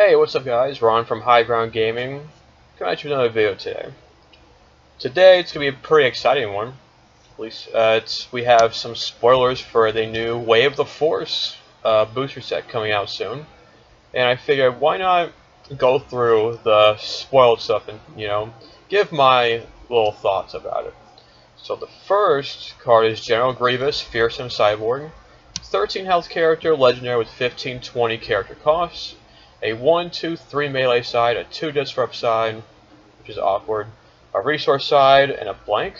Hey, what's up guys? Ron from High Ground Gaming. Coming at you with another video today. Today it's going to be a pretty exciting one. At least we have some spoilers for the new Way of the Force booster set coming out soon. And I figured why not go through the spoiled stuff and, give my little thoughts about it. So the first card is General Grievous, Fearsome Cyborg. 13 health character, legendary with 15-20 character costs. A 1/2/3 melee side, a 2 disrupt side, which is awkward, a resource side, and a blank.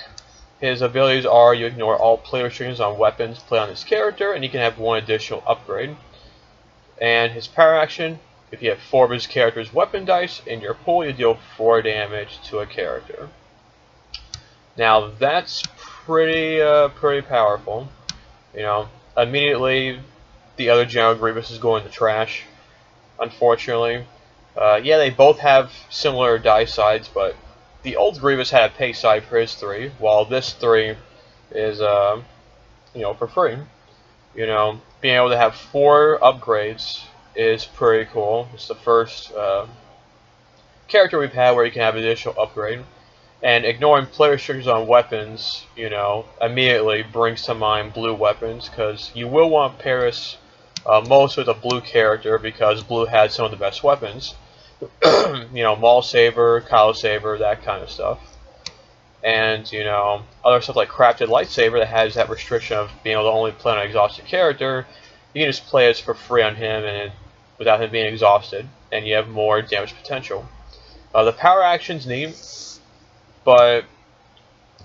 His abilities are you ignore all play restrictions on weapons played on this character, and he can have one additional upgrade. And his power action, if you have 4 of his character's weapon dice in your pool, you deal 4 damage to a character. Now that's pretty powerful. Immediately the other General Grievous is going to trash. Unfortunately, yeah, they both have similar die sides, but the old Grievous had a pay side for his 3, while this 3 is, for free. Being able to have 4 upgrades is pretty cool. It's the first character we've had where you can have additional upgrade. And ignoring player restrictions on weapons, immediately brings to mind blue weapons, because you will want to pair this most with a blue character, because blue has some of the best weapons. Maul Saber, Kyle Saber, that kind of stuff. And, other stuff like Crafted Lightsaber that has that restriction of being able to only play on an exhausted character. You can just play this for free on him and without him being exhausted, and you have more damage potential. The power action's neat, but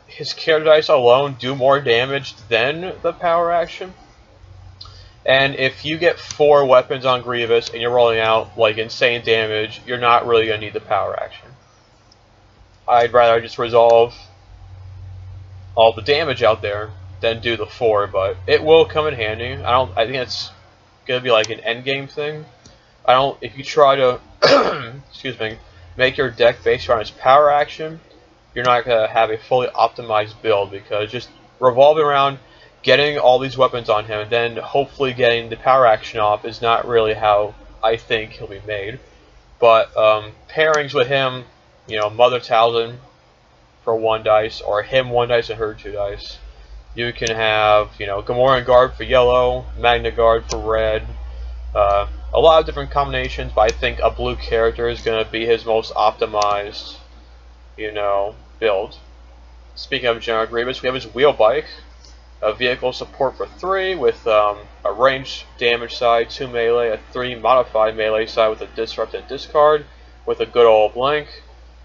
his character dice alone do more damage than the power action. And if you get 4 weapons on Grievous and you're rolling out like insane damage, you're not really going to need the power action. I'd rather just resolve all the damage out there than do the 4, but it will come in handy. I think it's going to be like an endgame thing. If you try to excuse me, make your deck based around his power action, you're not going to have a fully optimized build, because just revolving around getting all these weapons on him and then hopefully getting the power action off is not really how I think he'll be made. But pairings with him, Mother Talzin for 1 dice, or him 1 dice and her 2 dice. You can have, Gamorrean Guard for yellow, Magna Guard for red. A lot of different combinations, but I think a blue character is going to be his most optimized, build. Speaking of General Grievous, we have his wheel bike. A vehicle support for 3 with a ranged damage side, 2 melee, a 3 modified melee side with a disrupt and discard, with a good old blank.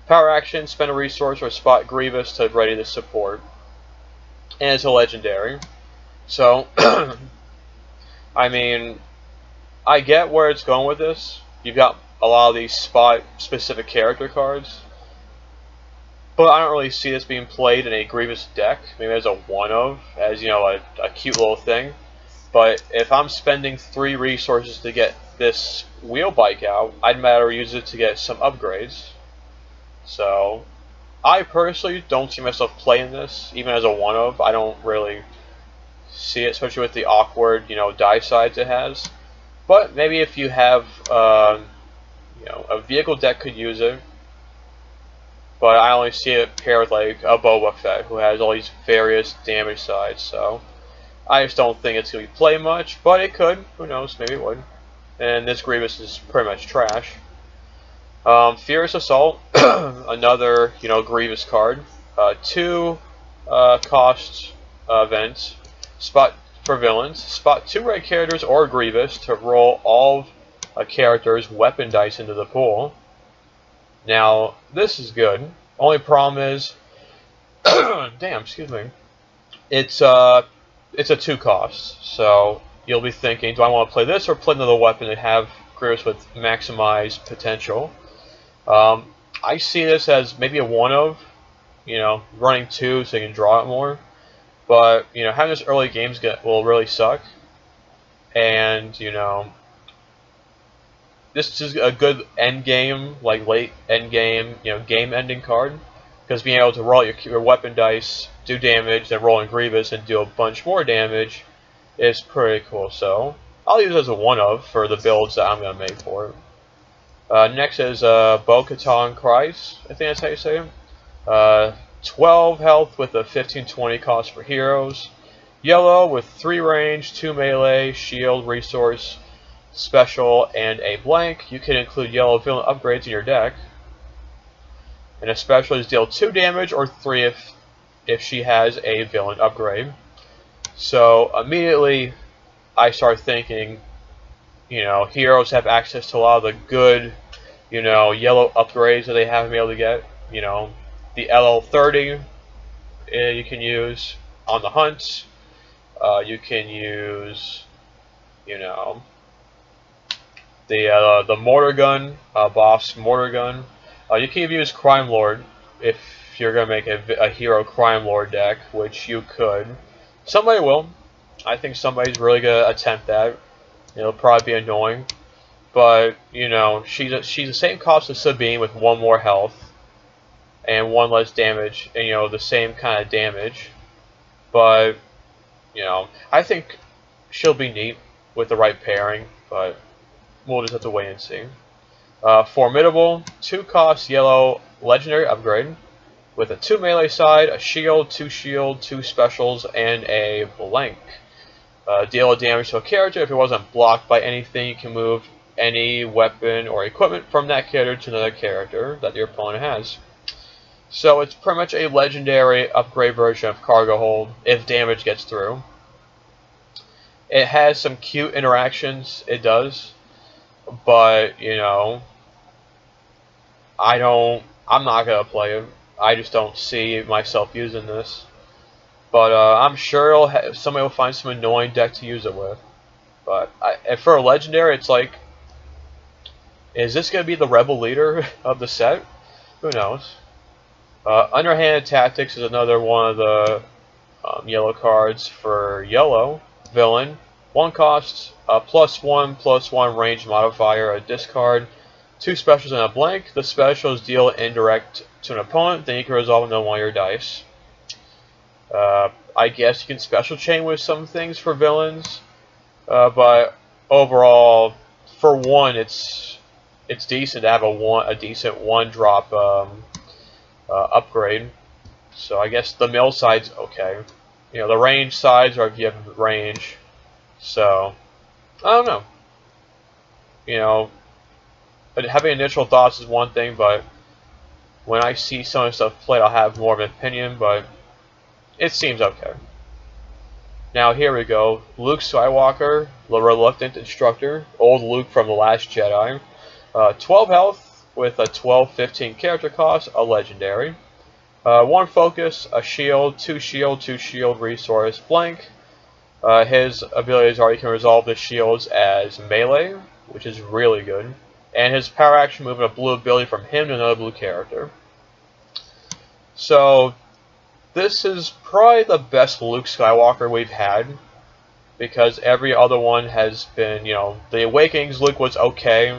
Power action, spend a resource or spot Grievous to ready the support. And it's a legendary. So, I mean, I get where it's going with this. You've got a lot of these spot specific character cards. But I don't really see this being played in a Grievous deck. Maybe as a one-of, as a cute little thing. But if I'm spending 3 resources to get this wheel bike out, I'd rather use it to get some upgrades. So I personally don't see myself playing this, even as a one-of. I don't really see it, especially with the awkward, die sides it has. But maybe if you have, a vehicle deck could use it. But I only see it paired with like a Boba Fett, who has all these various damage sides, so I just don't think it's going to be played much, but it could. Who knows, maybe it would. And this Grievous is pretty much trash. Furious Assault, another, Grievous card. 2 cost events. Spot for villains. Spot 2 red characters or Grievous to roll all of a character's weapon dice into the pool. Now, this is good. Only problem is, damn, excuse me. It's a 2 cost. So you'll be thinking, do I want to play this or play another weapon that have Grievous with maximized potential? I see this as maybe a one-of, running 2 so you can draw it more. But having this early games will really suck. And this is a good end game, like late end game, game ending card, because being able to roll your weapon dice, do damage, then roll in Grievous and do a bunch more damage is pretty cool. So I'll use it as a one-of for the builds that I'm going to make for it. Next is Bo-Katan Kryze, I think that's how you say him. 12 health with a 15-20 cost for heroes. Yellow with 3 range, 2 melee, shield, resource, special, and a blank. You can include yellow villain upgrades in your deck. And a special is deal 2 damage or 3 if she has a villain upgrade. So immediately I start thinking, you know, heroes have access to a lot of the good, you know, yellow upgrades that they haven't been able to get. You know, the LL30 you can use on the hunts. You can use, you know, the mortar gun, boss mortar gun. You can even use Crime Lord if you're gonna make a hero Crime Lord deck, which you could. Somebody will. I think somebody's really gonna attempt that. It'll probably be annoying, but you know, she's the same cost as Sabine with 1 more health and 1 less damage, and you know, the same kind of damage. But you know, I think she'll be neat with the right pairing, but we'll just have to wait and see. Formidable, 2 cost yellow legendary upgrade with a 2 melee side, a shield, 2 shield, 2 specials, and a blank. Deal damage to a character. If it wasn't blocked by anything, you can move any weapon or equipment from that character to another character that your opponent has. So it's pretty much a legendary upgrade version of Cargo Hold if damage gets through. It has some cute interactions, it does, but you know, I'm not gonna play it. I just don't see myself using this. But I'm sure somebody will find some annoying deck to use it with. But for a legendary, it's like, is this going to be the rebel leader of the set? Who knows? Underhanded Tactics is another one of the yellow cards for yellow. Villain. 1 cost, +1/+1 range modifier, a discard, 2 specials and a blank. The specials deal indirect to an opponent, then you can resolve them on 1 of your dice. I guess you can special chain with some things for villains, but overall, for 1, it's decent to have a decent 1-drop upgrade. So I guess the mill side's okay. You know, the range sides are if you have range. So I don't know. You know, but having initial thoughts is one thing, but when I see some of the stuff played, I'll have more of an opinion. But it seems okay. Now here we go. Luke Skywalker, the Reluctant Instructor, old Luke from The Last Jedi. 12 health with a 12-15 character cost, a legendary. 1 focus, a shield, 2 shield, 2 shield resource, blank. His abilities are you can resolve the shields as melee, which is really good. And his power action moving a blue ability from him to another blue character. So this is probably the best Luke Skywalker we've had, because every other one has been, you know, the Awakenings Luke was okay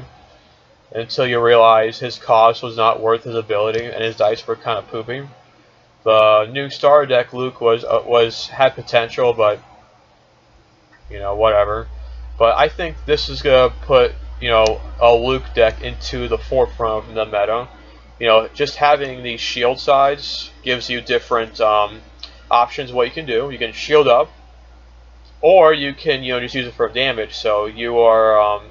until you realize his cost was not worth his ability and his dice were kind of poopy. The new Star deck Luke had potential, but you know, whatever. But I think this is gonna put, you know, a Luke deck into the forefront of the meta. You know, just having these shield sides gives you different options of what you can do. You can shield up, or you can, you know, just use it for damage. So you are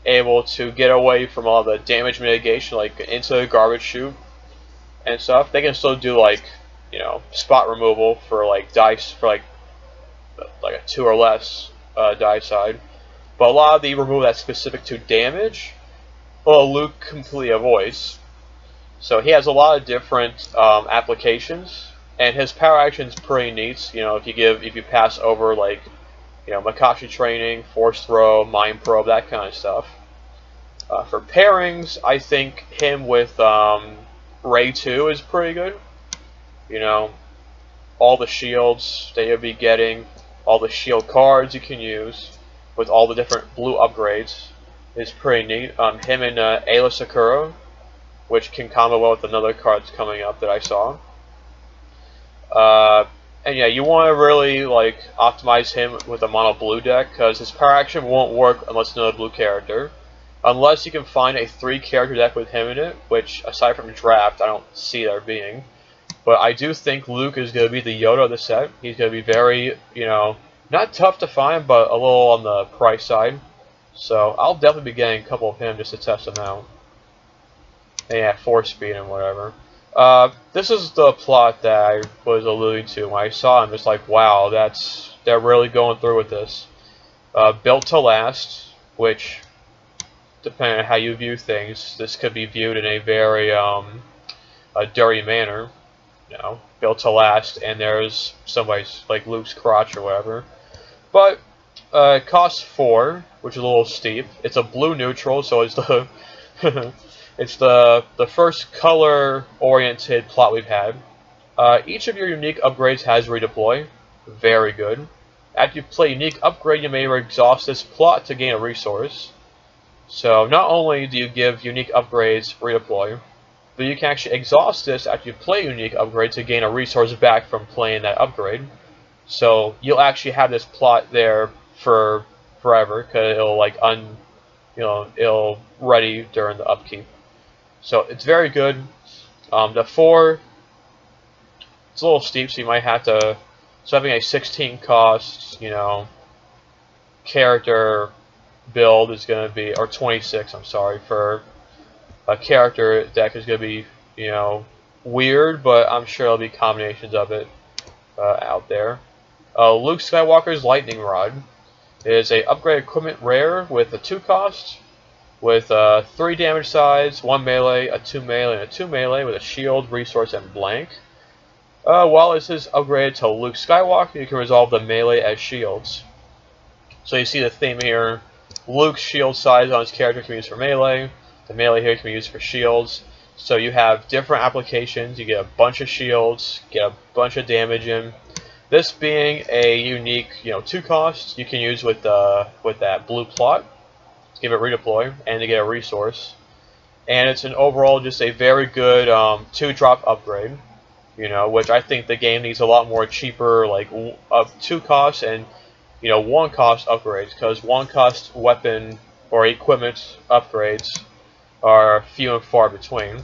able to get away from all the damage mitigation, like into the garbage chute and stuff. They can still do like, you know, spot removal for like dice for like a 2 or less die side. But a lot of the removal that's specific to damage, well, Luke completely avoids. So he has a lot of different applications, and his power action is pretty neat. You know, if you pass over like, you know, Makashi training, force throw, mind probe, that kind of stuff. For pairings, I think him with Rey 2 is pretty good. You know, all the shields that you'll be getting, all the shield cards you can use with all the different blue upgrades is pretty neat. Him and Aayla Secura, which can combo well with another card that's coming up that I saw. And yeah, you want to really like optimize him with a mono blue deck, because his power action won't work unless another blue character. unless you can find a 3-character deck with him in it, which, aside from draft, I don't see there being. But I do think Luke is going to be the Yoda of the set. He's going to be very, you know, not tough to find, but a little on the price side. So I'll definitely be getting a couple of him just to test them out. And yeah, 4-speed and whatever. This is the plot that I was alluding to when I saw him. It's like, wow, they're really going through with this. Built to last, which, depending on how you view things, this could be viewed in a very a dirty manner. You know, built to last, and there's somebody's like Luke's crotch or whatever. But it costs 4, which is a little steep. It's a blue neutral, so it's the it's the first color-oriented plot we've had. Each of your unique upgrades has redeploy. Very good. After you play unique upgrade, you may exhaust this plot to gain a resource. So not only do you give unique upgrades redeploy, but you can actually exhaust this after you play unique upgrade to gain a resource back from playing that upgrade. So you'll actually have this plot there for forever, because it'll like it'll ready during the upkeep. So it's very good. The 4, it's a little steep, so you might have to. So having a 16 cost, you know, character build is going to be, or 26, I'm sorry, for a character deck is going to be, you know, weird, but I'm sure there'll be combinations of it out there. Luke Skywalker's Lightning Rod is a upgrade equipment rare with a 2 cost, with 3 damage sides, 1 melee, a 2 melee, and a 2 melee with a shield, resource, and blank. While this is upgraded to Luke Skywalker, you can resolve the melee as shields. So you see the theme here. Luke's shield size on his character can be used for melee. The melee here can be used for shields. So you have different applications. You get a bunch of shields, get a bunch of damage in. This being a unique, you know, 2 cost, you can use with that blue plot to give it redeploy and to get a resource. And it's an overall just a very good 2-drop upgrade. You know, which I think the game needs a lot more cheaper, like 2 costs and, you know, 1 cost upgrades, because 1 cost weapon or equipment upgrades are few and far between.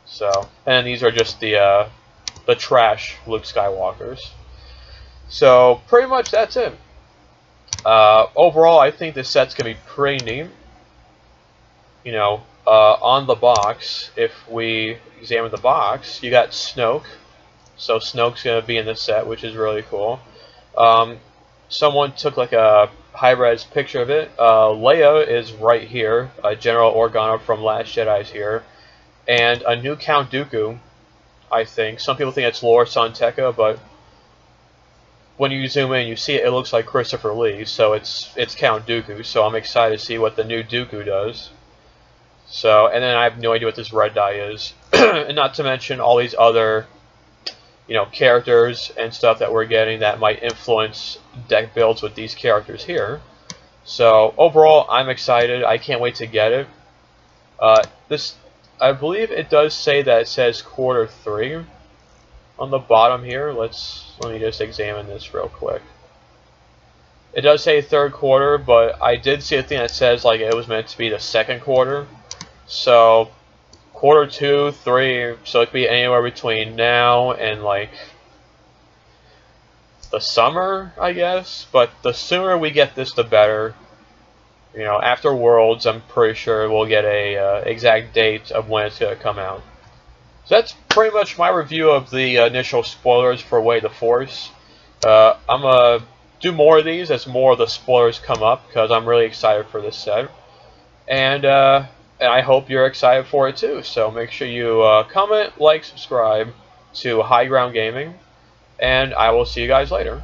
So, and these are just the trash Luke Skywalkers. So pretty much that's it. Overall, I think this set's gonna be pretty neat. You know, on the box, if we examine the box, you got Snoke. So Snoke's going to be in this set, which is really cool. Someone took like a high-res picture of it. Leia is right here. General Organa from Last Jedi is here. And a new Count Dooku, I think. Some people think it's Lor San Tekka, but when you zoom in, you see it looks like Christopher Lee. So it's Count Dooku. So I'm excited to see what the new Dooku does. So, and then I have no idea what this red dye is. And not to mention all these other, you know, characters and stuff that we're getting that might influence deck builds with these characters here. So, overall, I'm excited. I can't wait to get it. I believe it does say that it says Q3 on the bottom here. Let me just examine this real quick. It does say 3rd quarter, but I did see a thing that says like it was meant to be the 2nd quarter. So, Q2, 3, so it could be anywhere between now and like the summer, I guess. But the sooner we get this, the better. You know, after Worlds, I'm pretty sure we'll get a exact date of when it's going to come out. So that's pretty much my review of the initial spoilers for Way of the Force. I'm going to do more of these as more of the spoilers come up, because I'm really excited for this set. And I hope you're excited for it too. So make sure you comment, like, subscribe to High Ground Gaming, and I will see you guys later.